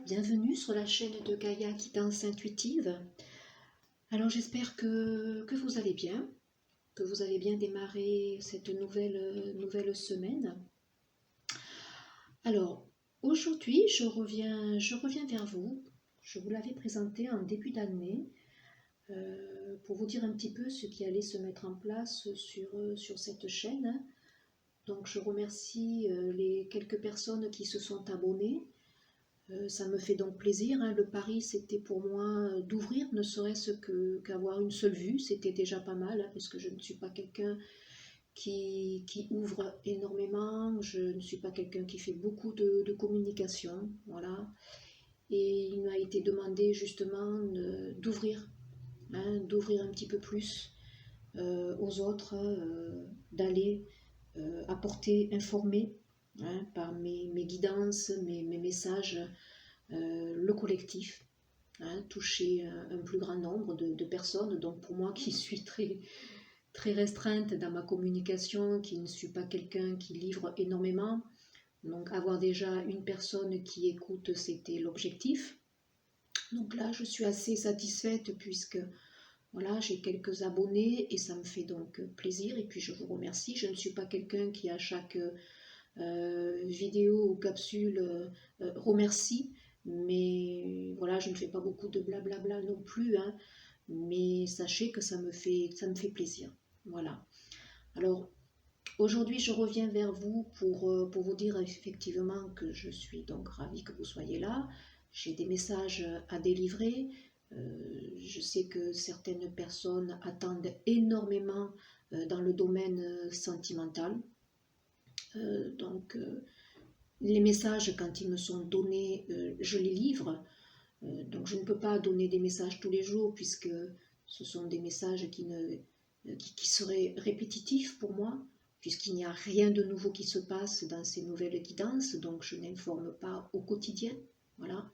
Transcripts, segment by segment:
bienvenue sur la chaîne de Gaïa Guidance Intuitive. Alors j'espère que vous allez bien, que vous allez bien démarrer cette nouvelle semaine. Alors aujourd'hui je reviens vers vous, je vous l'avais présenté en début d'année pour vous dire un petit peu ce qui allait se mettre en place sur cette chaîne. Donc je remercie les quelques personnes qui se sont abonnées. Ça me fait donc plaisir, hein. Le pari c'était pour moi d'ouvrir, ne serait-ce qu'avoir une seule vue, c'était déjà pas mal, hein, parce que je ne suis pas quelqu'un qui ouvre énormément, je ne suis pas quelqu'un qui fait beaucoup de communication, voilà. Et il m'a été demandé justement d'ouvrir, hein, d'ouvrir un petit peu plus aux autres, d'aller apporter, informer, hein, par mes guidances, mes messages, le collectif, hein, toucher un plus grand nombre de personnes. Donc pour moi qui suis très restreinte dans ma communication, qui ne suis pas quelqu'un qui livre énormément, donc avoir déjà une personne qui écoute, c'était l'objectif. Donc là je suis assez satisfaite puisque voilà, j'ai quelques abonnés et ça me fait donc plaisir, et puis je vous remercie. Je ne suis pas quelqu'un qui à chaque vidéo ou capsule remercie, mais voilà, je ne fais pas beaucoup de blablabla non plus, hein, mais sachez que ça me fait plaisir. Voilà. Alors aujourd'hui je reviens vers vous pour vous dire effectivement que je suis donc ravie que vous soyez là. J'ai des messages à délivrer. Je sais que certaines personnes attendent énormément dans le domaine sentimental. Donc les messages, quand ils me sont donnés, je les livre. Donc je ne peux pas donner des messages tous les jours puisque ce sont des messages qui seraient répétitifs pour moi, puisqu'il n'y a rien de nouveau qui se passe dans ces nouvelles guidances, donc je n'informe pas au quotidien. Voilà.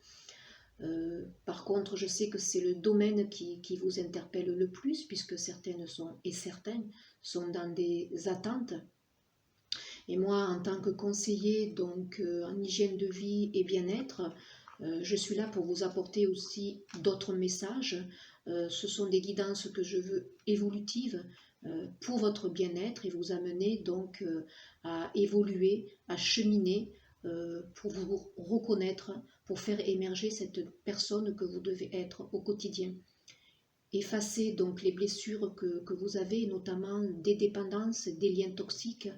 Par contre, je sais que c'est le domaine qui vous interpelle le plus, puisque certaines sont, et certains sont dans des attentes. Et moi, en tant que conseiller donc en hygiène de vie et bien-être, je suis là pour vous apporter aussi d'autres messages. Ce sont des guidances que je veux évolutives pour votre bien-être et vous amener donc à évoluer, à cheminer pour vous reconnaître, pour faire émerger cette personne que vous devez être au quotidien. Effacer donc les blessures que vous avez, notamment des dépendances, des liens toxiques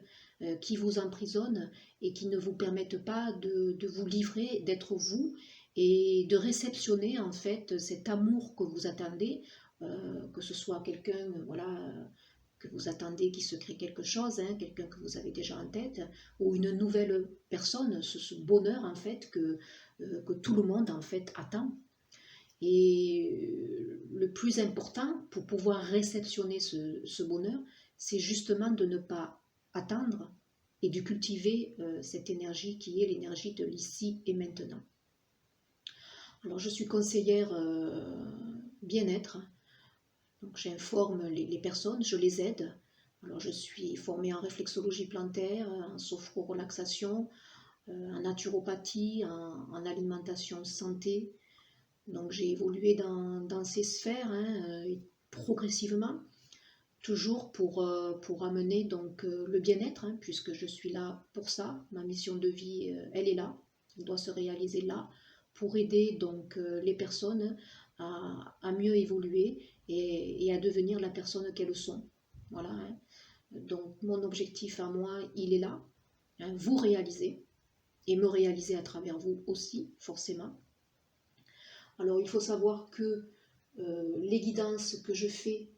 qui vous emprisonnent et qui ne vous permettent pas de vous livrer, d'être vous et de réceptionner en fait cet amour que vous attendez, que ce soit quelqu'un voilà, que vous attendez qui se crée quelque chose, hein, quelqu'un que vous avez déjà en tête, ou une nouvelle personne, ce bonheur en fait que tout le monde en fait attend. Et le plus important pour pouvoir réceptionner ce bonheur, c'est justement de ne pas attendre et de cultiver cette énergie qui est l'énergie de l'ici et maintenant. Alors je suis conseillère bien-être, donc j'informe les personnes, je les aide. Alors je suis formée en réflexologie plantaire, en sophro-relaxation, en naturopathie, en alimentation santé. Donc j'ai évolué dans ces sphères, hein, progressivement, toujours pour amener donc, le bien-être, hein, puisque je suis là pour ça. Ma mission de vie, elle est là, elle doit se réaliser là, pour aider donc les personnes à mieux évoluer et à devenir la personne qu'elles sont. Voilà, hein. Donc mon objectif à moi, il est là, hein, vous réaliser et me réaliser à travers vous aussi, forcément. Alors il faut savoir que les guidances que je fais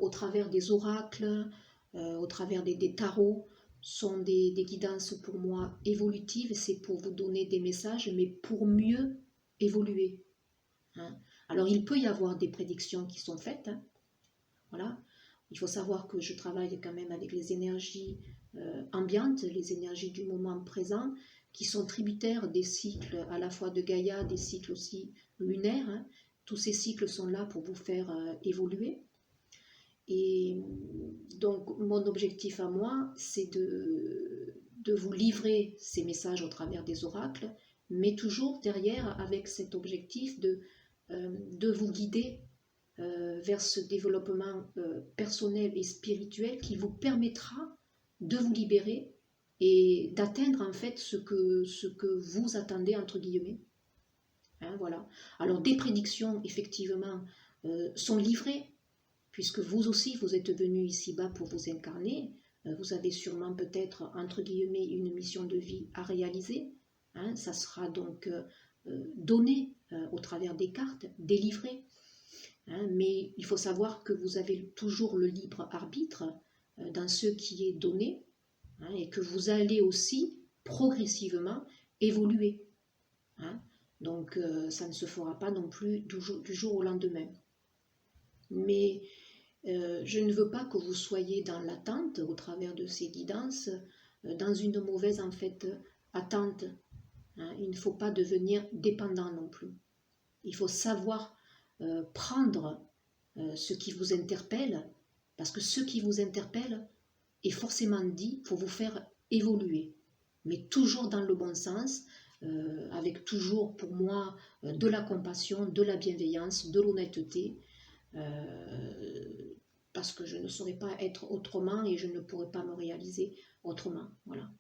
au travers des oracles, au travers des tarots, sont des guidances pour moi évolutives. C'est pour vous donner des messages, mais pour mieux évoluer, hein. Alors il peut y avoir des prédictions qui sont faites, hein, voilà. Il faut savoir que je travaille quand même avec les énergies ambiantes, les énergies du moment présent, qui sont tributaires des cycles à la fois de Gaïa, des cycles aussi lunaires, hein. Tous ces cycles sont là pour vous faire évoluer. Et donc mon objectif à moi, c'est de vous livrer ces messages au travers des oracles, mais toujours derrière avec cet objectif de vous guider vers ce développement personnel et spirituel qui vous permettra de vous libérer et d'atteindre en fait ce que vous attendez entre guillemets. Hein, voilà. Alors des prédictions effectivement sont livrées puisque vous aussi vous êtes venu ici-bas pour vous incarner. Vous avez sûrement peut-être entre guillemets une mission de vie à réaliser. Hein, ça sera donc donné au travers des cartes, délivré. Hein, mais il faut savoir que vous avez toujours le libre arbitre dans ce qui est donné, hein, et que vous allez aussi progressivement évoluer. Hein. Donc ça ne se fera pas non plus du jour au lendemain. Mais je ne veux pas que vous soyez dans l'attente au travers de ces guidances, dans une mauvaise en fait attente. Hein. Il ne faut pas devenir dépendant non plus. Il faut savoir prendre ce qui vous interpelle, parce que ce qui vous interpelle est forcément dit pour vous faire évoluer, mais toujours dans le bon sens, avec toujours pour moi de la compassion, de la bienveillance, de l'honnêteté, parce que je ne saurais pas être autrement et je ne pourrais pas me réaliser autrement. Voilà.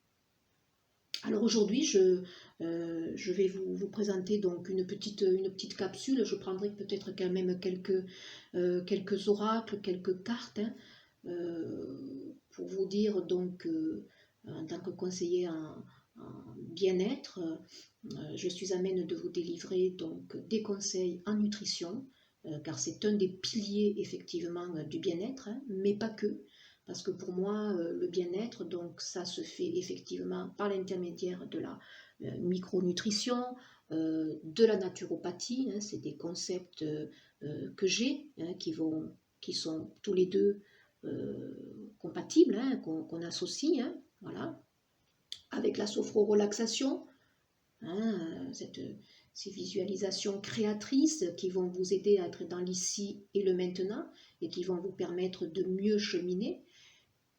Alors aujourd'hui, je vais vous présenter donc une petite capsule. Je prendrai peut-être quand même quelques oracles, quelques cartes, hein, pour vous dire donc en tant que conseiller en bien-être, je suis amène de vous délivrer donc des conseils en nutrition, car c'est un des piliers effectivement du bien-être, hein, mais pas que. Parce que pour moi, le bien-être, donc ça se fait effectivement par l'intermédiaire de la micronutrition, de la naturopathie. Hein, c'est des concepts que j'ai, hein, qui sont tous les deux compatibles, hein, qu'on associe, hein, voilà, avec la sophrorelaxation, hein, ces visualisations créatrices qui vont vous aider à être dans l'ici et le maintenant et qui vont vous permettre de mieux cheminer.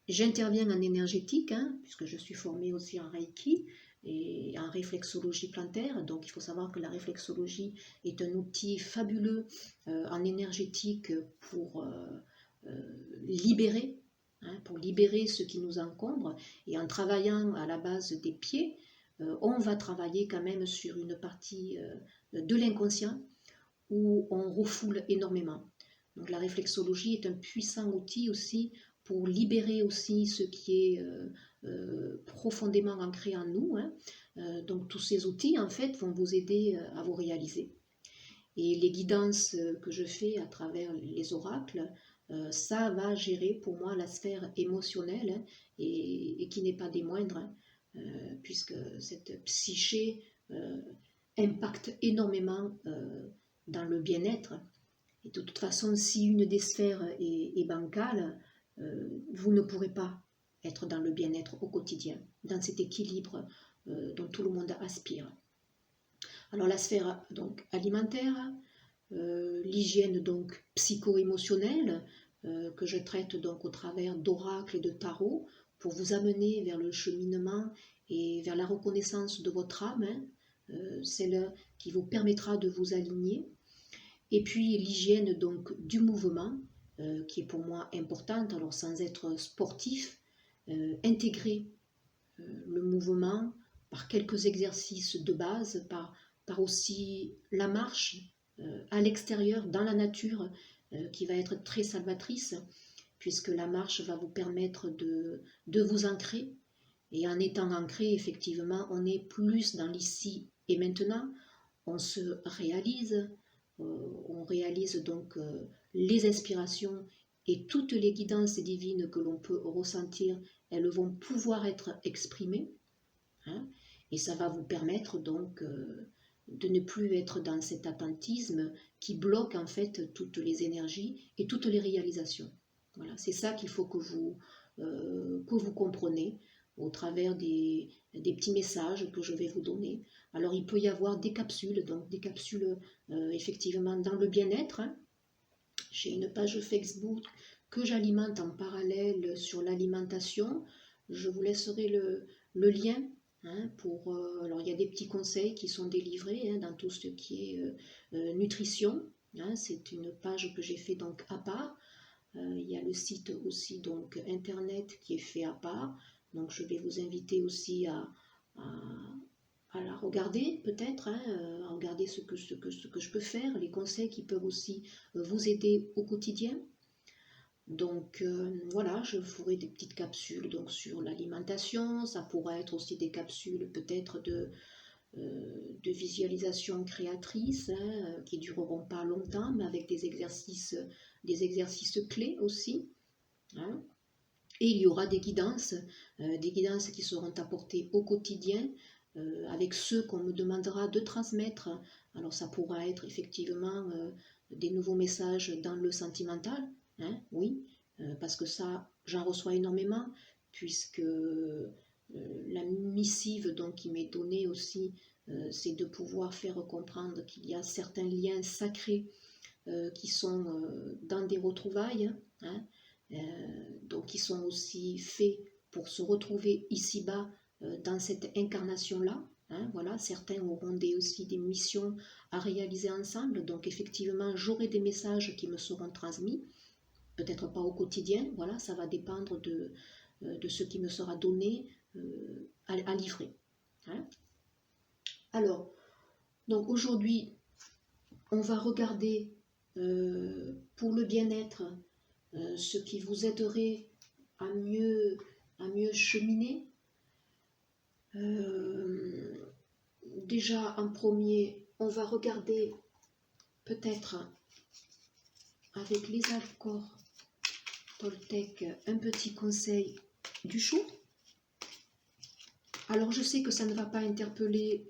J'interviens en énergétique, hein, puisque je suis formée aussi en Reiki et en réflexologie plantaire. Donc il faut savoir que la réflexologie est un outil fabuleux en énergétique pour libérer, hein, pour libérer ce qui nous encombre. Et en travaillant à la base des pieds, on va travailler quand même sur une partie de l'inconscient où on refoule énormément. Donc la réflexologie est un puissant outil aussi pour libérer aussi ce qui est profondément ancré en nous. Hein. Donc tous ces outils en fait vont vous aider à vous réaliser. Et les guidances que je fais à travers les oracles, ça va gérer pour moi la sphère émotionnelle, hein, et qui n'est pas des moindres, hein, puisque cette psyché impacte énormément dans le bien-être. Et de toute façon, si une des sphères est bancale, vous ne pourrez pas être dans le bien-être au quotidien, dans cet équilibre dont tout le monde aspire. Alors la sphère donc alimentaire, l'hygiène donc psycho-émotionnelle, que je traite donc au travers d'oracles et de tarot pour vous amener vers le cheminement et vers la reconnaissance de votre âme, hein, celle qui vous permettra de vous aligner. Et puis l'hygiène donc du mouvement, qui est pour moi importante, alors sans être sportif, intégrer le mouvement par quelques exercices de base, par aussi la marche à l'extérieur, dans la nature, qui va être très salvatrice, puisque la marche va vous permettre de vous ancrer. Et en étant ancré, effectivement, on est plus dans l'ici et maintenant, on se réalise, on réalise donc les inspirations et toutes les guidances divines que l'on peut ressentir, elles vont pouvoir être exprimées, hein, et ça va vous permettre donc de ne plus être dans cet attentisme qui bloque en fait toutes les énergies et toutes les réalisations. Voilà, c'est ça qu'il faut que vous compreniez au travers des petits messages que je vais vous donner. Alors il peut y avoir des capsules, donc des capsules effectivement dans le bien-être, hein. J'ai une page Facebook que j'alimente en parallèle sur l'alimentation. Je vous laisserai le lien hein, alors il y a des petits conseils qui sont délivrés, hein, dans tout ce qui est nutrition, hein, c'est une page que j'ai fait donc à part. Il y a le site aussi donc internet qui est fait à part, donc je vais vous inviter aussi à, à la regarder peut-être, hein, à regarder ce que je peux faire, les conseils qui peuvent aussi vous aider au quotidien. Donc voilà, je ferai des petites capsules donc, sur l'alimentation, ça pourrait être aussi des capsules peut-être de visualisation créatrice, hein, qui ne dureront pas longtemps, mais avec des exercices clés aussi. Hein. Et il y aura des guidances qui seront apportées au quotidien avec ceux qu'on me demandera de transmettre. Alors ça pourra être effectivement des nouveaux messages dans le sentimental, hein, oui, parce que ça, j'en reçois énormément, puisque la missive donc, qui m'est donnée aussi, c'est de pouvoir faire comprendre qu'il y a certains liens sacrés qui sont dans des retrouvailles, hein, donc qui sont aussi faits pour se retrouver ici-bas dans cette incarnation-là. Hein, voilà, certains auront aussi des missions à réaliser ensemble, donc effectivement j'aurai des messages qui me seront transmis, peut-être pas au quotidien, voilà, ça va dépendre de ce qui me sera donné à livrer. Hein. Alors, donc aujourd'hui, on va regarder pour le bien-être ce qui vous aiderait à mieux cheminer. Déjà en premier, on va regarder peut-être avec les accords Toltec un petit conseil du jour. Alors je sais que ça ne va pas interpeller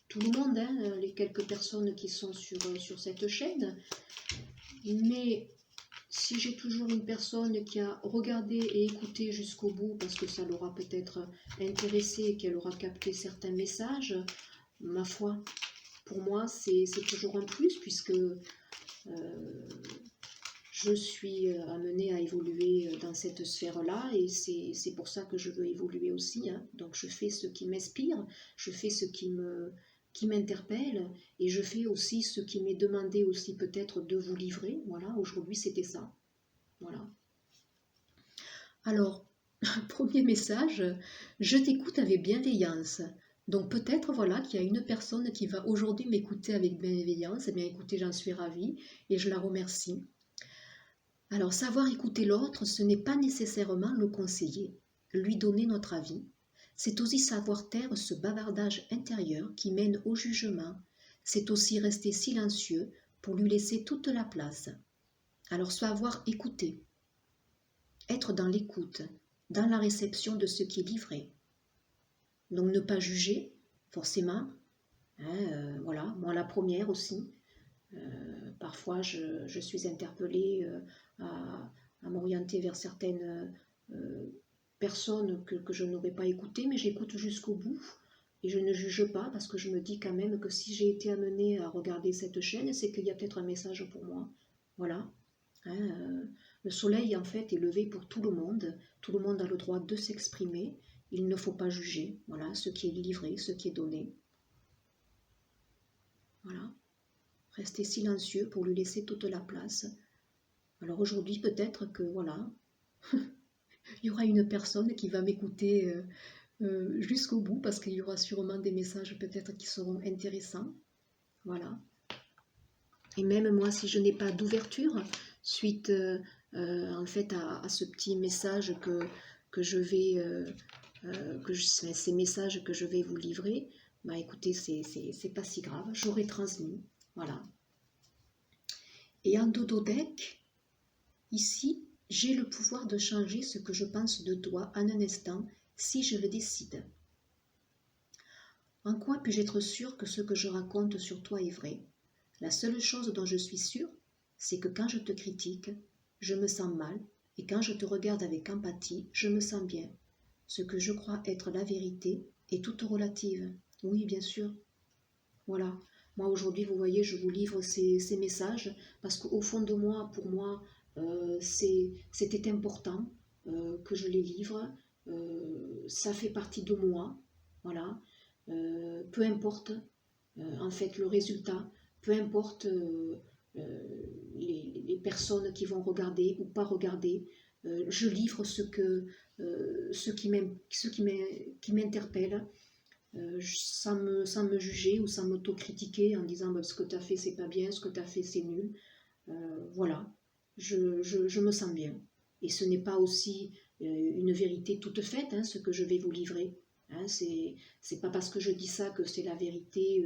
tout le monde, hein, les quelques personnes qui sont sur cette chaîne, mais si j'ai toujours une personne qui a regardé et écouté jusqu'au bout, parce que ça l'aura peut-être intéressé et qu'elle aura capté certains messages, ma foi, pour moi, c'est toujours un plus, puisque je suis amenée à évoluer dans cette sphère-là, et c'est pour ça que je veux évoluer aussi. Hein. Donc je fais ce qui m'inspire, je fais ce qui m'interpelle, et je fais aussi ce qui m'est demandé aussi peut-être de vous livrer. Voilà, aujourd'hui c'était ça. Voilà. Alors, premier message, je t'écoute avec bienveillance. Donc peut-être voilà qu'il y a une personne qui va aujourd'hui m'écouter avec bienveillance. Eh bien écoutez, j'en suis ravie et je la remercie. Alors savoir écouter l'autre, ce n'est pas nécessairement le conseiller, lui donner notre avis. C'est aussi savoir taire ce bavardage intérieur qui mène au jugement. C'est aussi rester silencieux pour lui laisser toute la place. Alors savoir écouter, être dans l'écoute, dans la réception de ce qui est livré. Donc ne pas juger, forcément. Hein, voilà, moi la première aussi. Parfois je suis interpellée à m'orienter vers certaines personnes que je n'aurais pas écoutées, mais j'écoute jusqu'au bout. Et je ne juge pas parce que je me dis quand même que si j'ai été amenée à regarder cette chaîne, c'est qu'il y a peut-être un message pour moi. Voilà. Hein, le soleil, en fait, est levé pour tout le monde. Tout le monde a le droit de s'exprimer. Il ne faut pas juger. Voilà, ce qui est livré, ce qui est donné. Voilà. Rester silencieux pour lui laisser toute la place. Alors aujourd'hui, peut-être que, voilà, il y aura une personne qui va m'écouter jusqu'au bout parce qu'il y aura sûrement des messages peut-être qui seront intéressants. Voilà. Et même moi, si je n'ai pas d'ouverture, suite en fait à ce petit message que je vais, ces messages que je vais vous livrer, bah écoutez, c'est pas si grave, j'aurai transmis, voilà. Et en dododeck, ici, j'ai le pouvoir de changer ce que je pense de toi en un instant, si je le décide. En quoi puis-je être sûr que ce que je raconte sur toi est vrai? La seule chose dont je suis sûre, c'est que quand je te critique, je me sens mal, et quand je te regarde avec empathie, je me sens bien. Ce que je crois être la vérité est toute relative. Oui, bien sûr. Voilà. Moi, aujourd'hui, vous voyez, je vous livre ces messages parce qu'au fond de moi, pour moi, c'était important que je les livre. Ça fait partie de moi. Voilà. Peu importe en fait le résultat, peu importe les personnes qui vont regarder ou pas regarder, je livre ce qui m'interpelle, sans me juger ou sans m'auto-critiquer en disant bah, ce que tu as fait c'est pas bien, ce que tu as fait c'est nul. Voilà, je me sens bien. Et ce n'est pas aussi une vérité toute faite, hein, ce que je vais vous livrer. Hein, c'est pas parce que je dis ça que c'est la vérité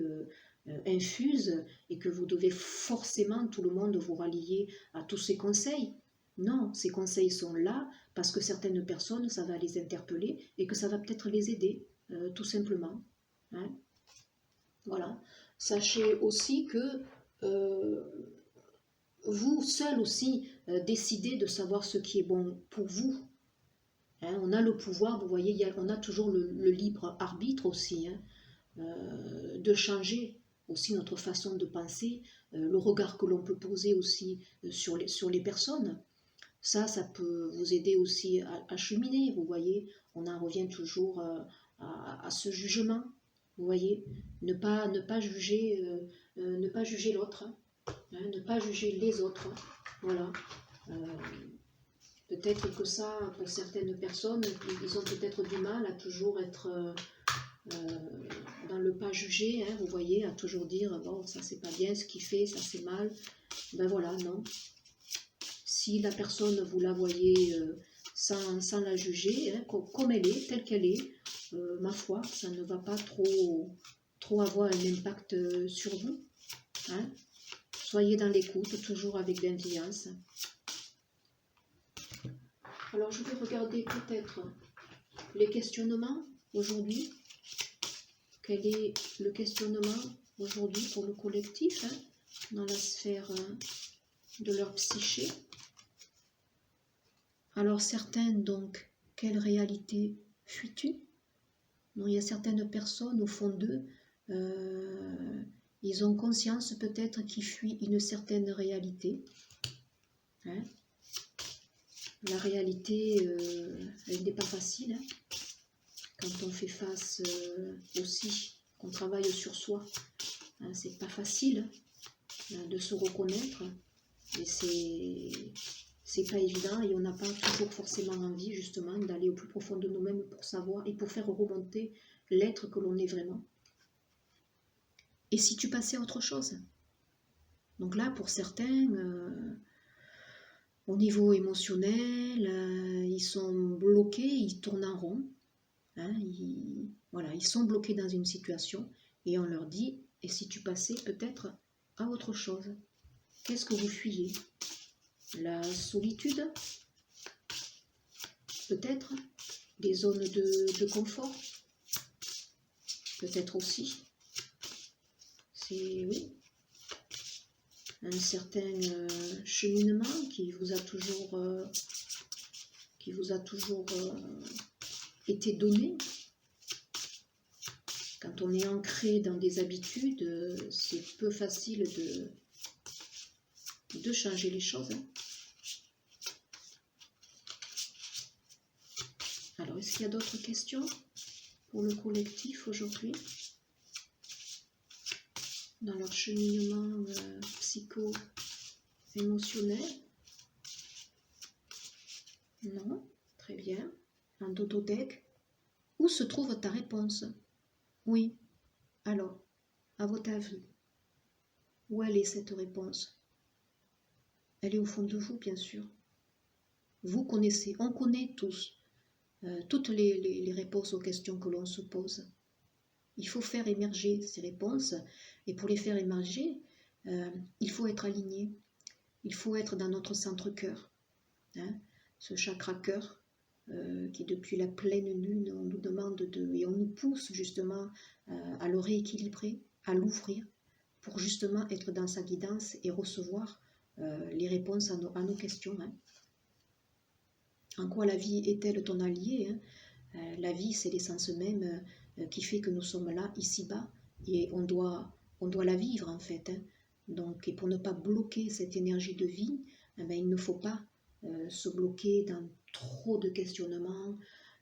infuse et que vous devez forcément, tout le monde, vous rallier à tous ces conseils. Non, ces conseils sont là parce que certaines personnes, ça va les interpeller et que ça va peut-être les aider, tout simplement. Hein. Voilà. Sachez aussi que euh, vous seul aussi décidez de savoir ce qui est bon pour vous. Hein, on a le pouvoir, vous voyez, on a toujours le libre arbitre aussi, hein, de changer aussi notre façon de penser, le regard que l'on peut poser aussi sur les personnes. Ça peut vous aider aussi à cheminer, vous voyez. On en revient toujours à ce jugement, vous voyez. Ne pas juger l'autre, hein, ne pas juger les autres. Voilà. Euh, Peut-être que ça, pour certaines personnes, ils ont peut-être du mal à toujours être dans le pas jugé, hein, vous voyez, à toujours dire, bon, ça c'est pas bien ce qu'il fait, ça c'est mal. Ben voilà, non. Si la personne, vous la voyez sans la juger, hein, comme elle est, telle qu'elle est, ma foi, ça ne va pas trop avoir un impact sur vous. Hein. Soyez dans l'écoute, toujours avec bienveillance. Alors je vais regarder peut-être les questionnements aujourd'hui. Quel est le questionnement aujourd'hui pour le collectif, hein, dans la sphère de leur psyché? Alors certains, donc, quelle réalité fuis-tu? Il y a certaines personnes au fond d'eux, ils ont conscience peut-être qu'ils fuient une certaine réalité. Hein. La réalité, elle n'est pas facile, hein, quand on fait face aussi, qu'on travaille sur soi. Hein, c'est pas facile de se reconnaître, et c'est pas évident, et on n'a pas toujours forcément envie justement d'aller au plus profond de nous-mêmes pour savoir et pour faire remonter l'être que l'on est vraiment. Et si tu passais à autre chose? Donc là, pour certains, au niveau émotionnel, ils sont bloqués, ils tournent en rond. Hein, voilà, ils sont bloqués dans une situation et on leur dit, et si tu passais peut-être à autre chose? Qu'est-ce que vous fuyez? La solitude? Peut-être des zones de confort? Peut-être aussi. C'est, oui, un certain cheminement qui vous a toujours été donné. Quand on est ancré dans des habitudes, c'est peu facile de changer les choses. Hein. Alors, est-ce qu'il y a d'autres questions pour le collectif aujourd'hui, dans leur cheminement psycho-émotionnel? Non? Très bien. Un dododeck. Où se trouve ta réponse? Oui. Alors, à votre avis, où elle est cette réponse? Elle est au fond de vous, bien sûr. Vous connaissez, on connaît tous toutes les réponses aux questions que l'on se pose. Il faut faire émerger ces réponses, et pour les faire émerger, il faut être aligné. Il faut être dans notre centre-cœur, hein, ce chakra-cœur qui, depuis la pleine lune, on nous demande et on nous pousse justement à le rééquilibrer, à l'ouvrir, pour justement être dans sa guidance et recevoir les réponses à nos questions. Hein. En quoi la vie est-elle ton allié? Hein? La vie, c'est l'essence même qui fait que nous sommes là, ici-bas, et on doit la vivre en fait. Hein. Donc, et pour ne pas bloquer cette énergie de vie, eh bien, il ne faut pas se bloquer dans trop de questionnements,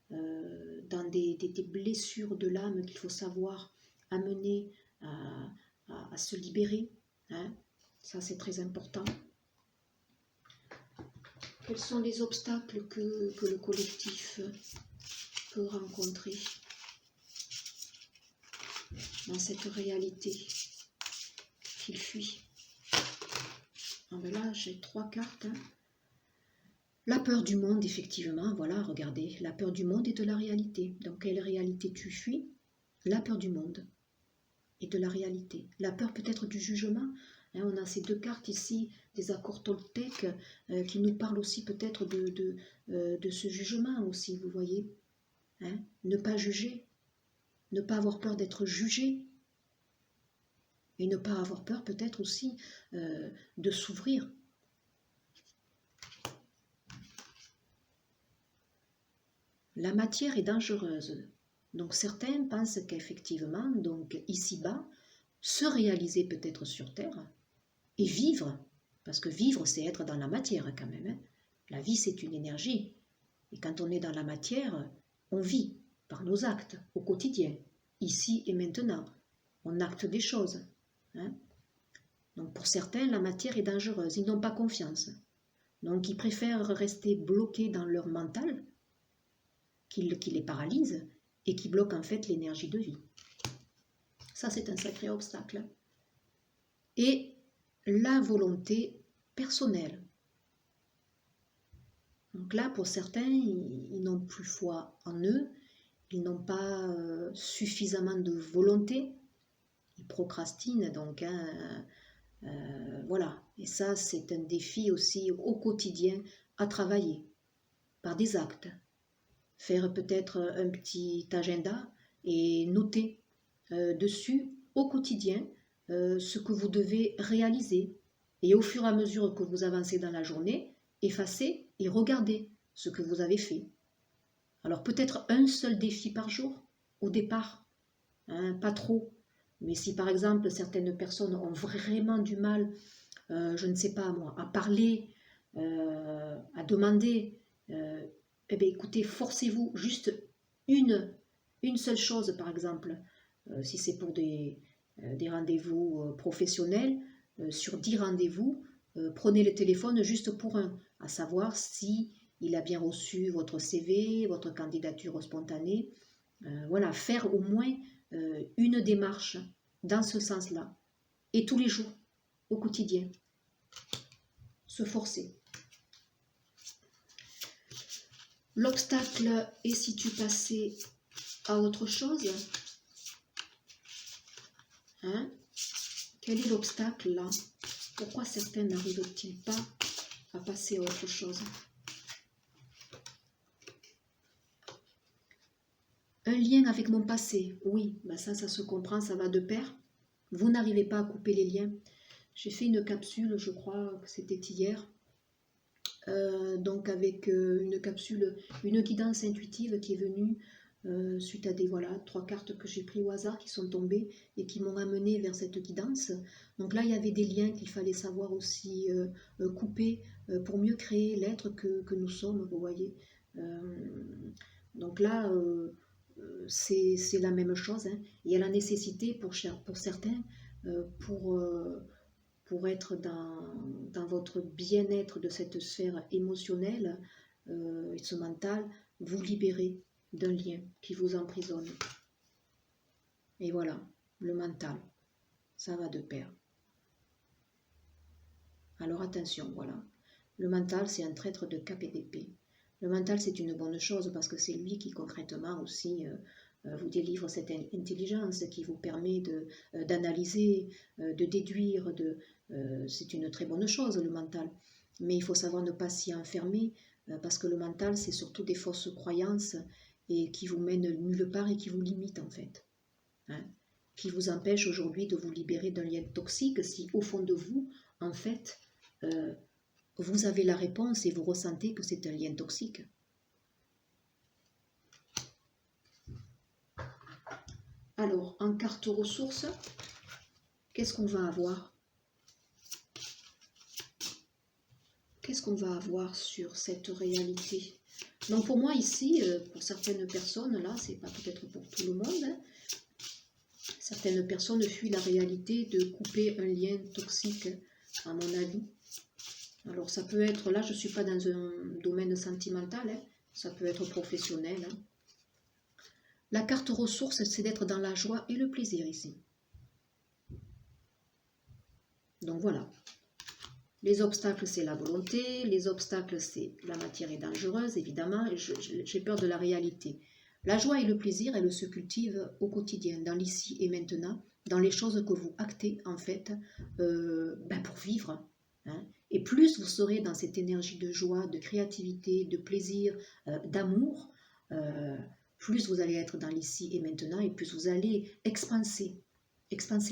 dans des blessures de l'âme qu'il faut savoir amener à se libérer. Hein. Ça, c'est très important. Quels sont les obstacles que le collectif peut rencontrer dans cette réalité qu'il fuit? Ah ben là, j'ai 3 cartes. Hein. La peur du monde, effectivement, voilà, regardez, la peur du monde et de la réalité. Dans quelle réalité tu fuis? La peur du monde et de la réalité. La peur peut-être du jugement. Hein, on a ces 2 cartes ici, des accords toltèques, qui nous parlent aussi peut-être de ce jugement aussi, vous voyez. Hein, ne pas juger, ne pas avoir peur d'être jugé, et ne pas avoir peur peut-être aussi de s'ouvrir. La matière est dangereuse. Donc certains pensent qu'effectivement, donc ici-bas, se réaliser peut-être sur Terre et vivre, parce que vivre c'est être dans la matière quand même. Hein. La vie c'est une énergie. Et quand on est dans la matière, on vit par nos actes au quotidien, ici et maintenant. On acte des choses. Hein. Donc pour certains, la matière est dangereuse. Ils n'ont pas confiance. Donc ils préfèrent rester bloqués dans leur mental, qui les paralyse et qui bloque en fait l'énergie de vie. Ça, c'est un sacré obstacle. Et la volonté personnelle. Donc là, pour certains, ils n'ont plus foi en eux, ils n'ont pas suffisamment de volonté, ils procrastinent, donc voilà. Et ça, c'est un défi aussi au quotidien à travailler par des actes. Faire peut-être un petit agenda et noter dessus au quotidien ce que vous devez réaliser. Et au fur et à mesure que vous avancez dans la journée, effacez et regardez ce que vous avez fait. Alors peut-être un seul défi par jour au départ, hein, pas trop. Mais si par exemple certaines personnes ont vraiment du mal, je ne sais pas moi, à parler, à demander, eh bien écoutez, forcez-vous juste une seule chose par exemple, si c'est pour des rendez-vous professionnels, sur 10 rendez-vous, prenez le téléphone juste pour un, à savoir si il a bien reçu votre CV, votre candidature spontanée. Voilà, faire au moins une démarche dans ce sens-là. Et tous les jours, au quotidien, se forcer. L'obstacle est si tu passais à autre chose. Hein? Quel est l'obstacle là? Pourquoi certains n'arrivent-ils pas à passer à autre chose? Un lien avec mon passé, oui, ben ça se comprend, ça va de pair. Vous n'arrivez pas à couper les liens. J'ai fait une capsule, je crois que c'était hier, donc avec une capsule, une guidance intuitive qui est venue suite à des 3 cartes que j'ai pris au hasard qui sont tombées et qui m'ont amené vers cette guidance. Donc là, il y avait des liens qu'il fallait savoir aussi couper pour mieux créer l'être que nous sommes, vous voyez. Donc là, c'est la même chose. Hein. Il y a la nécessité pour certains, pour être dans votre bien-être de cette sphère émotionnelle et ce mental, vous libérer d'un lien qui vous emprisonne. Et voilà, le mental, ça va de pair. Alors attention, voilà. Le mental, c'est un traître de cap et d'épée. Le mental, c'est une bonne chose parce que c'est lui qui concrètement aussi vous délivre cette intelligence qui vous permet d'analyser, de déduire. C'est une très bonne chose, le mental. Mais il faut savoir ne pas s'y enfermer parce que le mental, c'est surtout des fausses croyances et qui vous mènent nulle part et qui vous limitent en fait. Hein, qui vous empêche aujourd'hui de vous libérer d'un lien toxique si au fond de vous, en fait, vous avez la réponse et vous ressentez que c'est un lien toxique. Alors, en carte ressources, qu'est-ce qu'on va avoir? Qu'est-ce qu'on va avoir sur cette réalité Donc pour moi ici, pour certaines personnes, là, c'est pas peut-être pour tout le monde, hein, certaines personnes fuient la réalité de couper un lien toxique, à mon avis. Alors ça peut être, là je ne suis pas dans un domaine sentimental, hein, ça peut être professionnel. Hein. La carte ressource, c'est d'être dans la joie et le plaisir ici. Donc voilà. Les obstacles, c'est la volonté. Les obstacles, c'est la matière est dangereuse, évidemment. J'ai peur de la réalité. La joie et le plaisir, elles se cultivent au quotidien, dans l'ici et maintenant, dans les choses que vous actez, en fait, pour vivre. Hein. Et plus vous serez dans cette énergie de joie, de créativité, de plaisir, d'amour, plus vous allez être dans l'ici et maintenant, et plus vous allez expanser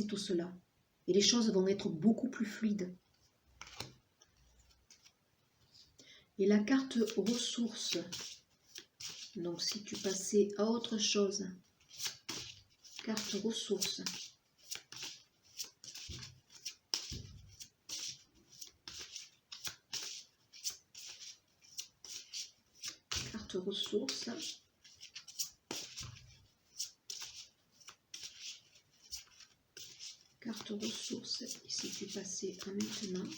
tout cela. Et les choses vont être beaucoup plus fluides. Et la carte ressources, donc si tu passais à autre chose, carte ressources. Carte ressources. Carte ressources, et si tu passais à maintenant.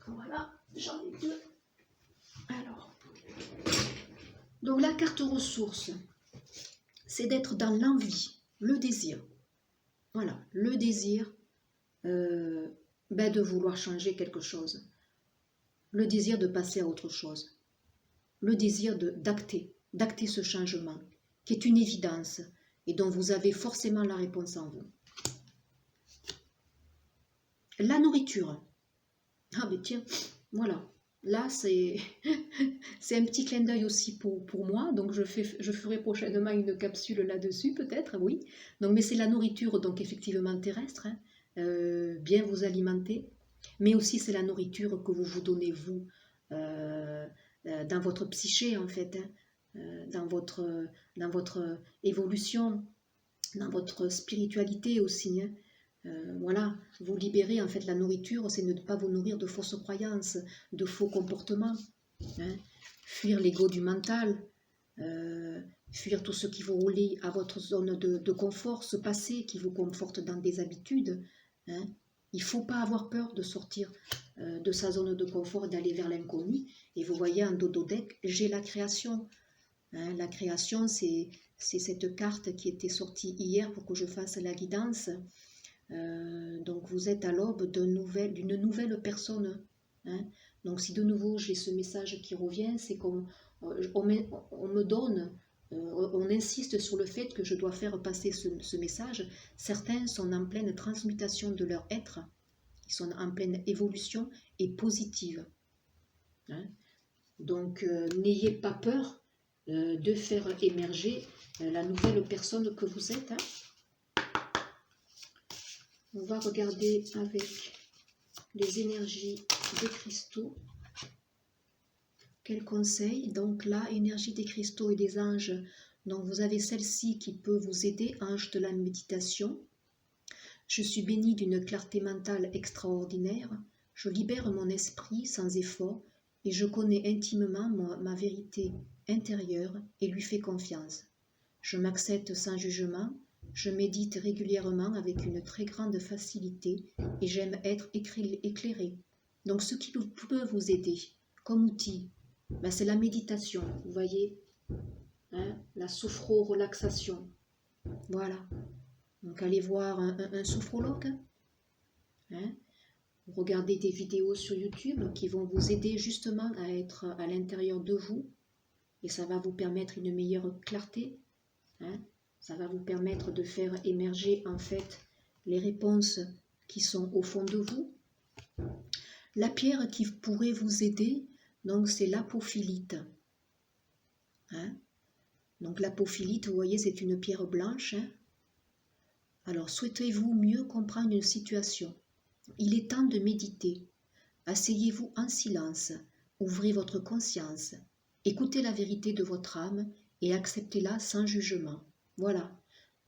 Voilà, j'en ai deux. Alors, donc la carte ressources, c'est d'être dans l'envie, le désir. Voilà, le désir de vouloir changer quelque chose. Le désir de passer à autre chose. Le désir d'acter ce changement, qui est une évidence et dont vous avez forcément la réponse en vous. La nourriture. Ah ben tiens, voilà. Là, c'est un petit clin d'œil aussi pour moi. Donc, je ferai prochainement une capsule là-dessus, peut-être, oui. Donc, mais c'est la nourriture, donc effectivement terrestre, hein, bien vous alimenter. Mais aussi, c'est la nourriture que vous vous donnez, vous, dans votre psyché, en fait, hein, dans votre évolution, dans votre spiritualité aussi, hein. Voilà, vous libérer en fait la nourriture, c'est ne pas vous nourrir de fausses croyances, de faux comportements, hein. Fuir l'ego du mental, fuir tout ce qui vous relie à votre zone de confort, ce passé qui vous conforte dans des habitudes, hein. Il ne faut pas avoir peur de sortir de sa zone de confort et d'aller vers l'inconnu. Et vous voyez en dododeck, j'ai la création. Hein, la création, c'est cette carte qui était sortie hier pour que je fasse la guidance. Donc vous êtes à l'aube d'une nouvelle personne. Hein. Donc si de nouveau j'ai ce message qui revient, c'est qu'on me donne, on insiste sur le fait que je dois faire passer ce message. Certains sont en pleine transmutation de leur être, ils sont en pleine évolution et positive. Hein. Donc n'ayez pas peur de faire émerger la nouvelle personne que vous êtes. Hein. On va regarder avec les énergies des cristaux. Quels conseils? Donc là, énergie des cristaux et des anges. Donc vous avez celle-ci qui peut vous aider, ange de la méditation. Je suis bénie d'une clarté mentale extraordinaire. Je libère mon esprit sans effort et je connais intimement ma vérité intérieure et lui fais confiance. Je m'accepte sans jugement. Je médite régulièrement avec une très grande facilité et j'aime être éclairée. Donc ce qui peut vous aider comme outil, c'est la méditation, vous voyez, hein, la sophro-relaxation. Voilà. Donc allez voir un sophrologue, hein, regardez des vidéos sur YouTube qui vont vous aider justement à être à l'intérieur de vous et ça va vous permettre une meilleure clarté, hein. Ça va vous permettre de faire émerger en fait les réponses qui sont au fond de vous. La pierre qui pourrait vous aider, donc c'est l'apophilite. Hein? Donc l'apophilite, vous voyez, c'est une pierre blanche. Hein? Alors souhaitez-vous mieux comprendre une situation? Il est temps de méditer. Asseyez-vous en silence, ouvrez votre conscience, écoutez la vérité de votre âme et acceptez-la sans jugement. Voilà,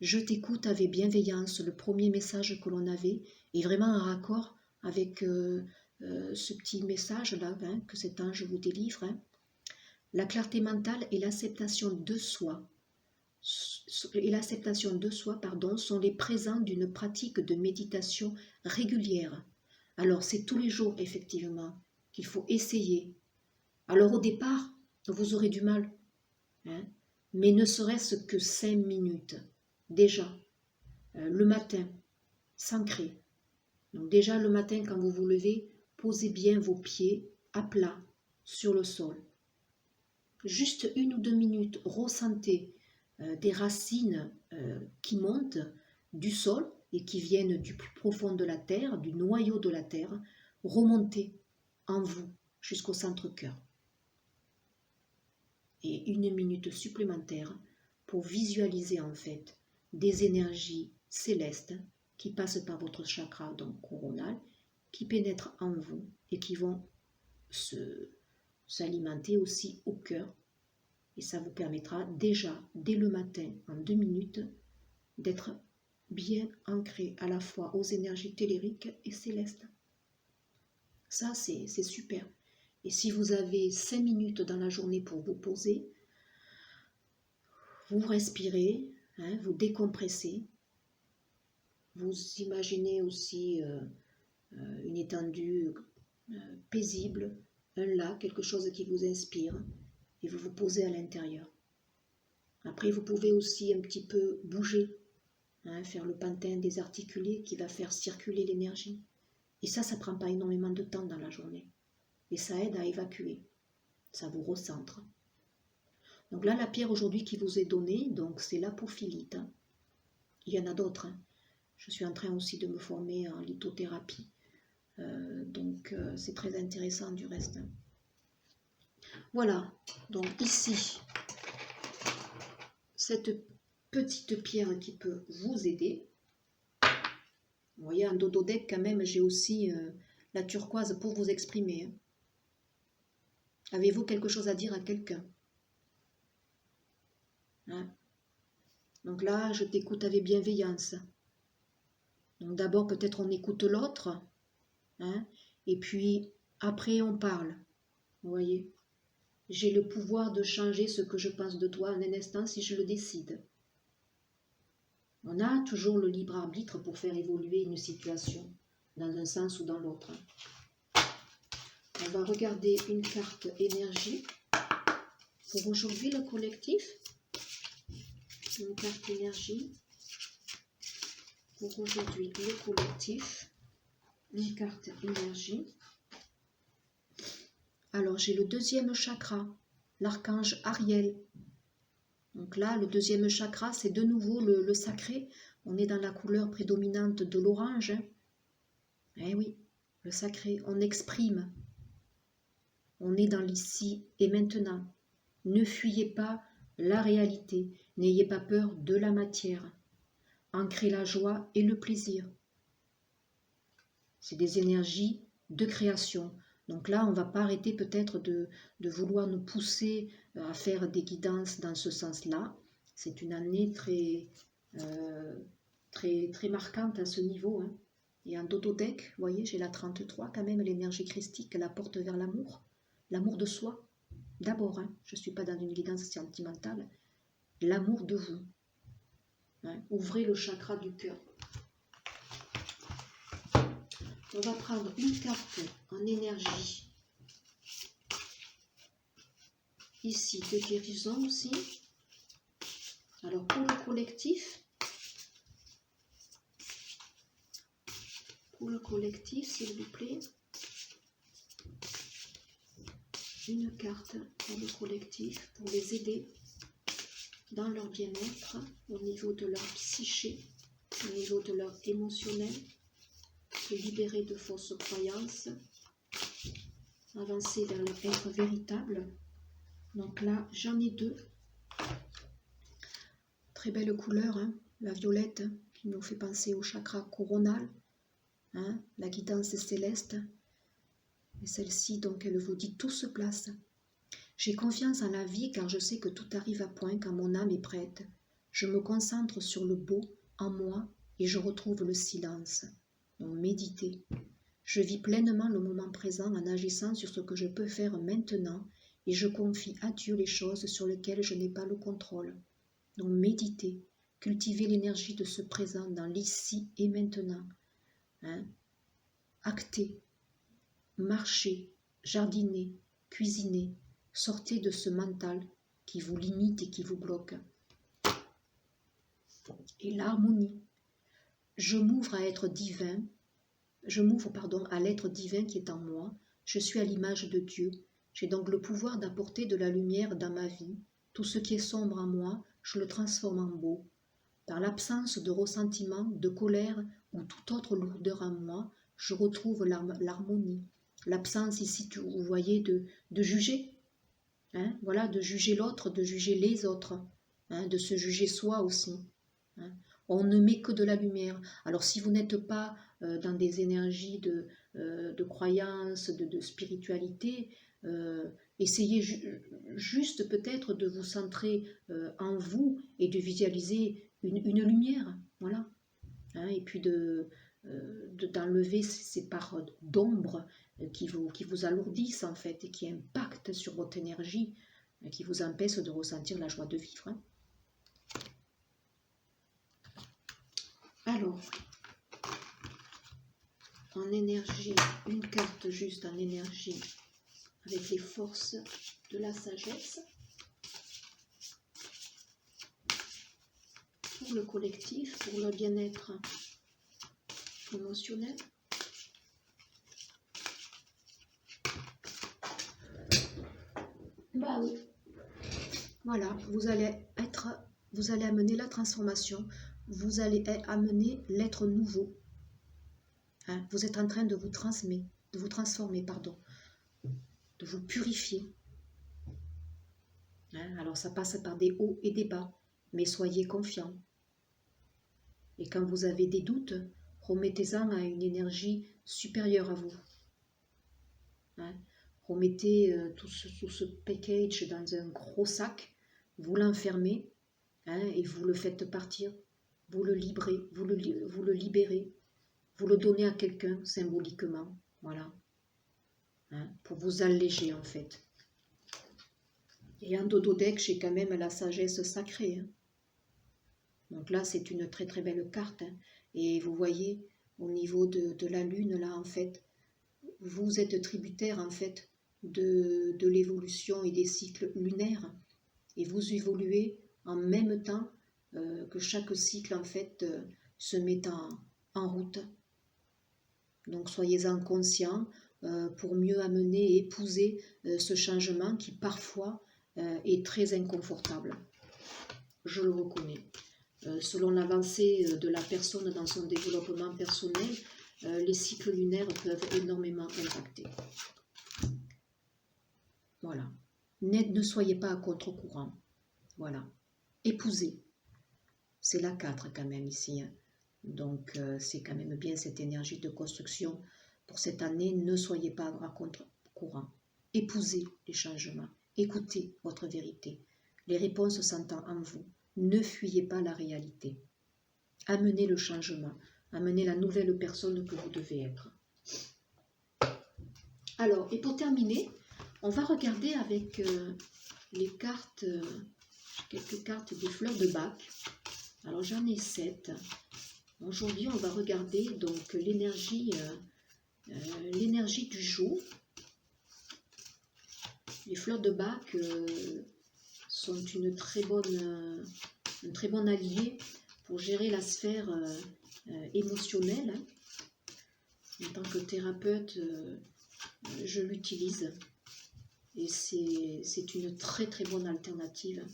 je t'écoute avec bienveillance, le premier message que l'on avait est vraiment en raccord avec ce petit message-là que cet ange vous délivre. La clarté mentale et l'acceptation de soi, sont les présents d'une pratique de méditation régulière. Alors c'est tous les jours effectivement qu'il faut essayer. Alors au départ, vous aurez du mal, mais ne serait-ce que 5 minutes, déjà, le matin, s'ancrer. Donc déjà le matin quand vous vous levez, posez bien vos pieds à plat sur le sol. Juste 1 ou 2 minutes, ressentez des racines qui montent du sol et qui viennent du plus profond de la terre, du noyau de la terre, remonter en vous jusqu'au centre-cœur. Et 1 minute supplémentaire pour visualiser en fait des énergies célestes qui passent par votre chakra donc coronal, qui pénètrent en vous et qui vont s'alimenter aussi au cœur. Et ça vous permettra déjà, dès le matin, en 2 minutes, d'être bien ancré à la fois aux énergies telluriques et célestes. Ça, c'est super. Et si vous avez 5 minutes dans la journée pour vous poser, vous respirez, vous décompressez, vous imaginez aussi une étendue paisible, un lac, quelque chose qui vous inspire, et vous vous posez à l'intérieur. Après, vous pouvez aussi un petit peu bouger, faire le pantin désarticulé qui va faire circuler l'énergie. Et ça ne prend pas énormément de temps dans la journée. Et ça aide à évacuer. Ça vous recentre. Donc là, la pierre aujourd'hui qui vous est donnée, donc c'est l'apophilite. Il y en a d'autres. Je suis en train aussi de me former en lithothérapie. Donc c'est très intéressant du reste. Voilà, donc ici, cette petite pierre qui peut vous aider. Vous voyez, en dododeck quand même, j'ai aussi la turquoise pour vous exprimer. Avez-vous quelque chose à dire à quelqu'un? Donc là, je t'écoute avec bienveillance. Donc d'abord, peut-être on écoute l'autre, et puis après on parle. Vous voyez, j'ai le pouvoir de changer ce que je pense de toi en un instant si je le décide. On a toujours le libre arbitre pour faire évoluer une situation dans un sens ou dans l'autre. On va regarder une carte énergie pour aujourd'hui le collectif. Une carte énergie pour aujourd'hui le collectif. Une carte énergie. Alors j'ai le 2e chakra, l'archange Ariel. Donc là, le 2e chakra, c'est de nouveau le sacré. On est dans la couleur prédominante de l'orange. Eh oui, le sacré, on exprime. On est dans l'ici et maintenant. Ne fuyez pas la réalité. N'ayez pas peur de la matière. Ancrez la joie et le plaisir. C'est des énergies de création. Donc là, on ne va pas arrêter peut-être de vouloir nous pousser à faire des guidances dans ce sens-là. C'est une année très marquante à ce niveau. Et en dododeck, vous voyez, j'ai la 33 quand même, l'énergie christique, la porte vers l'amour. L'amour de soi, d'abord. Je ne suis pas dans une guidance sentimentale. L'amour de vous. Ouvrez le chakra du cœur. On va prendre une carte en énergie. Ici, de guérison aussi. Alors, pour le collectif, s'il vous plaît, une carte pour le collectif, pour les aider dans leur bien-être, au niveau de leur psyché, au niveau de leur émotionnel, se libérer de fausses croyances, avancer vers leur être véritable. Donc là, j'en ai 2. Très belle couleur, la violette, qui nous fait penser au chakra coronal, la guidance céleste. Et celle-ci, donc, elle vous dit tout se place. J'ai confiance en la vie car je sais que tout arrive à point quand mon âme est prête. Je me concentre sur le beau en moi et je retrouve le silence. Donc méditez. Je vis pleinement le moment présent en agissant sur ce que je peux faire maintenant et je confie à Dieu les choses sur lesquelles je n'ai pas le contrôle. Donc méditez, cultivez l'énergie de ce présent dans l'ici et maintenant. Actez, marchez, jardinez, cuisinez, sortez de ce mental qui vous limite et qui vous bloque. Et l'harmonie. Je m'ouvre à être divin. Je m'ouvre, à l'être divin qui est en moi. Je suis à l'image de Dieu. J'ai donc le pouvoir d'apporter de la lumière dans ma vie. Tout ce qui est sombre en moi, je le transforme en beau. Par l'absence de ressentiment, de colère ou toute autre lourdeur en moi, je retrouve l'harmonie. L'absence ici, vous voyez, de juger. Voilà, de juger l'autre, de juger les autres. De se juger soi aussi. On ne met que de la lumière. Alors si vous n'êtes pas dans des énergies de croyance, de spiritualité, essayez juste peut-être de vous centrer en vous et de visualiser une lumière, voilà. Et puis d'enlever ces parts d'ombre qui vous alourdissent en fait et qui impactent sur votre énergie, qui vous empêchent de ressentir la joie de vivre. Alors, en énergie, une carte juste en énergie avec les forces de la sagesse pour le collectif, pour le bien-être émotionnel. Bah oui. Voilà, vous allez amener la transformation, vous allez amener l'être nouveau. Vous êtes en train de vous transformer, de vous purifier. Alors ça passe par des hauts et des bas, mais soyez confiants. Et quand vous avez des doutes, remettez-en à une énergie supérieure à vous. Remettez tout ce package dans un gros sac, vous l'enfermez et vous le faites partir. Vous le libérez, vous le donnez à quelqu'un symboliquement, voilà, pour vous alléger en fait. Et en dodo deck, j'ai quand même la sagesse sacrée. Donc là, c'est une très très belle carte. Et vous voyez, au niveau de la lune, là, en fait, vous êtes tributaire, en fait, de l'évolution et des cycles lunaires. Et vous évoluez en même temps que chaque cycle, en fait, se met en route. Donc, soyez-en conscients pour mieux amener et épouser ce changement qui, parfois, est très inconfortable. Je le reconnais. Selon l'avancée de la personne dans son développement personnel, les cycles lunaires peuvent énormément impacter. Voilà. Ne soyez pas à contre-courant. Voilà. Épousez. C'est la 4 quand même ici. Donc c'est quand même bien cette énergie de construction. Pour cette année, ne soyez pas à contre-courant. Épousez les changements. Écoutez votre vérité. Les réponses sont en vous. Ne fuyez pas la réalité. Amenez le changement. Amenez la nouvelle personne que vous devez être. Alors, et pour terminer, on va regarder avec les cartes, quelques cartes des fleurs de Bach. Alors, j'en ai 7. Aujourd'hui, on va regarder donc l'énergie du jour. Les fleurs de Bach sont un très bon allié pour gérer la sphère émotionnelle. En tant que thérapeute, je l'utilise et c'est une très très bonne alternative.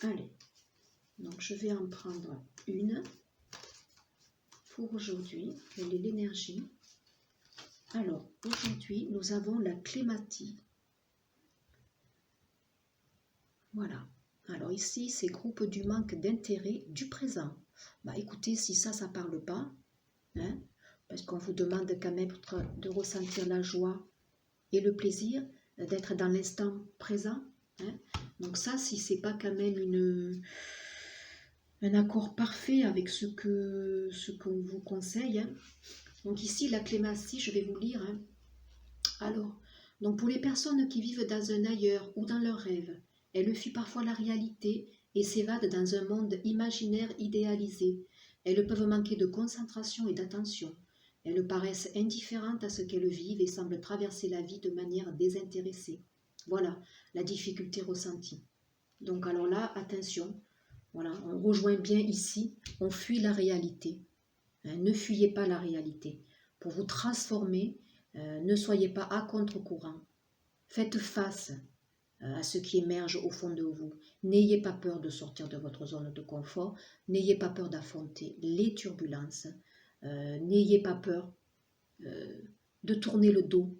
Allez, donc je vais en prendre une pour aujourd'hui. Quelle est l'énergie? Alors, aujourd'hui, nous avons la clématie. Voilà. Alors ici, c'est groupe du manque d'intérêt du présent. Bah écoutez, si ça parle pas, parce qu'on vous demande quand même de ressentir la joie et le plaisir, d'être dans l'instant présent. Donc ça, si c'est pas quand même un accord parfait avec ce qu'on vous conseille, hein. Donc ici, la clémastie, je vais vous lire, hein. Alors, donc pour les personnes qui vivent dans un ailleurs ou dans leurs rêves, elles fuient parfois la réalité et s'évadent dans un monde imaginaire idéalisé. Elles peuvent manquer de concentration et d'attention. Elles paraissent indifférentes à ce qu'elles vivent et semblent traverser la vie de manière désintéressée. Voilà la difficulté ressentie. Donc alors là, attention, voilà, on rejoint bien ici, on fuit la réalité. Hein, ne fuyez pas la réalité. Pour vous transformer, ne soyez pas à contre-courant. Faites face à ce qui émerge au fond de vous. N'ayez pas peur de sortir de votre zone de confort. N'ayez pas peur d'affronter les turbulences. N'ayez pas peur de tourner le dos,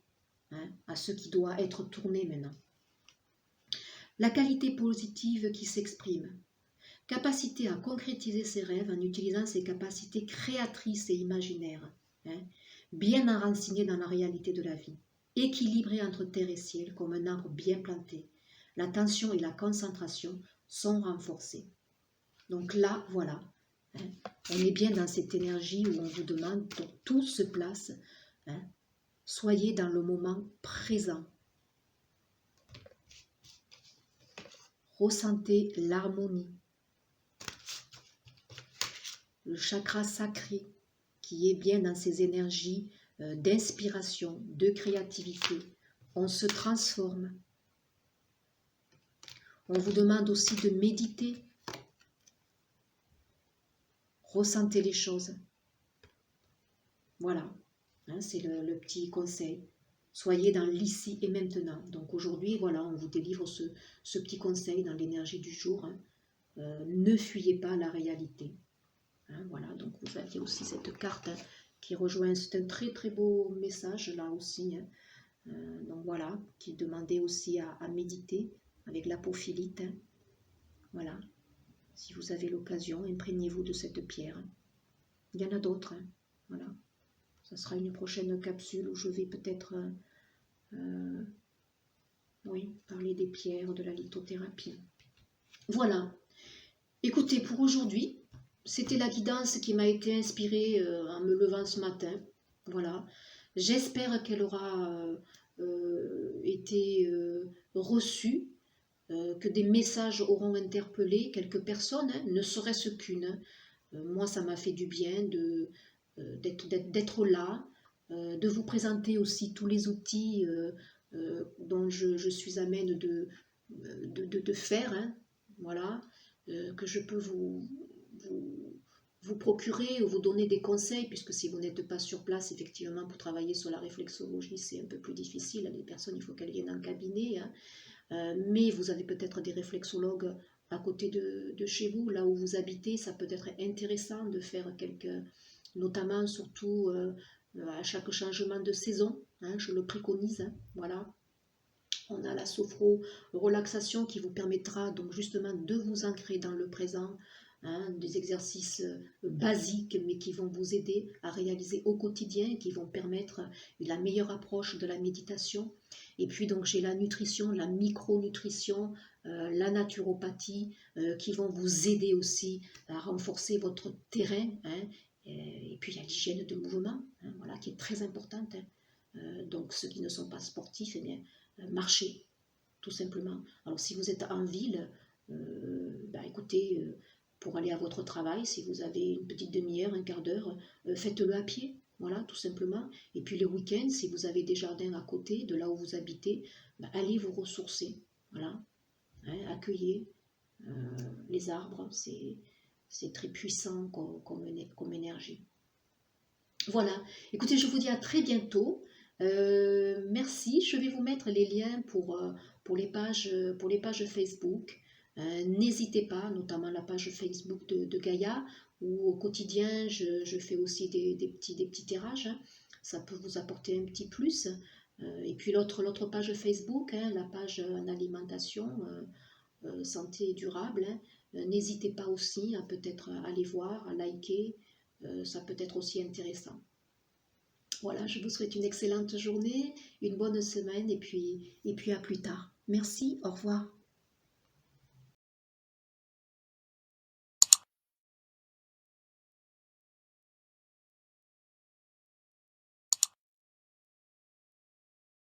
hein, à ce qui doit être tourné maintenant. La qualité positive qui s'exprime. Capacité à concrétiser ses rêves en utilisant ses capacités créatrices et imaginaires. Hein, bien enraciné dans la réalité de la vie, équilibré entre terre et ciel comme un arbre bien planté. L'attention et la concentration sont renforcées. Donc là, voilà, hein, on est bien dans cette énergie où on vous demande, donc tout se place, hein, soyez dans le moment présent. Ressentez l'harmonie, le chakra sacré, qui est bien dans ces énergies d'inspiration, de créativité. On se transforme. On vous demande aussi de méditer. Ressentez les choses. Voilà, hein, c'est le petit conseil. Soyez dans l'ici et maintenant. Donc aujourd'hui, voilà, on vous délivre ce petit conseil dans l'énergie du jour. Hein. Ne fuyez pas la réalité. Hein, voilà, donc vous aviez aussi cette carte, hein, qui rejoint, c'est un très très beau message là aussi, hein. Donc voilà, qui demandait aussi à méditer avec l'apophilite, hein. Voilà, si vous avez l'occasion, imprégnez-vous de cette pierre. Il y en a d'autres, hein. Voilà, ça sera une prochaine capsule où je vais peut-être oui, parler des pierres, de la lithothérapie. Voilà, écoutez, pour aujourd'hui, c'était la guidance qui m'a été inspirée en me levant ce matin. Voilà. J'espère qu'elle aura été reçue, que des messages auront interpellé quelques personnes, hein, ne serait-ce qu'une. Moi, ça m'a fait du bien d'être là, de vous présenter aussi tous les outils dont je suis amène de faire. Hein, voilà. Que je peux vous procurer ou vous donner des conseils, puisque si vous n'êtes pas sur place, effectivement, pour travailler sur la réflexologie, c'est un peu plus difficile. Les personnes, il faut qu'elles viennent en cabinet. Hein. Mais vous avez peut-être des réflexologues à côté de chez vous, là où vous habitez. Ça peut être intéressant de faire quelques, notamment, surtout à chaque changement de saison. Hein, je le préconise. Hein, voilà. On a la sophro-relaxation qui vous permettra donc justement de vous ancrer dans le présent, hein, des exercices basiques mais qui vont vous aider à réaliser au quotidien, qui vont permettre la meilleure approche de la méditation. Et puis donc j'ai la nutrition, la micronutrition, la naturopathie qui vont vous aider aussi à renforcer votre terrain. Hein, et puis il y a l'hygiène de mouvement, hein, voilà, qui est très importante. Hein. Donc ceux qui ne sont pas sportifs, eh bien, marcher, tout simplement. Alors si vous êtes en ville, écoutez, pour aller à votre travail, si vous avez une petite demi-heure, un quart d'heure, faites-le à pied, voilà, tout simplement. Et puis le week-end, si vous avez des jardins à côté de là où vous habitez, allez vous ressourcer, voilà, hein, accueillez les arbres, c'est très puissant comme énergie. Voilà, écoutez, je vous dis à très bientôt. Merci, je vais vous mettre les liens pour les pages Facebook. N'hésitez pas, notamment la page Facebook de Gaïa, où au quotidien je fais aussi des petits tirages. Hein. Ça peut vous apporter un petit plus. Et puis l'autre page Facebook, hein, la page en alimentation, santé durable. Hein. N'hésitez pas aussi à peut-être aller voir, à liker. Ça peut être aussi intéressant. Voilà, je vous souhaite une excellente journée, une bonne semaine et puis à plus tard. Merci, au revoir.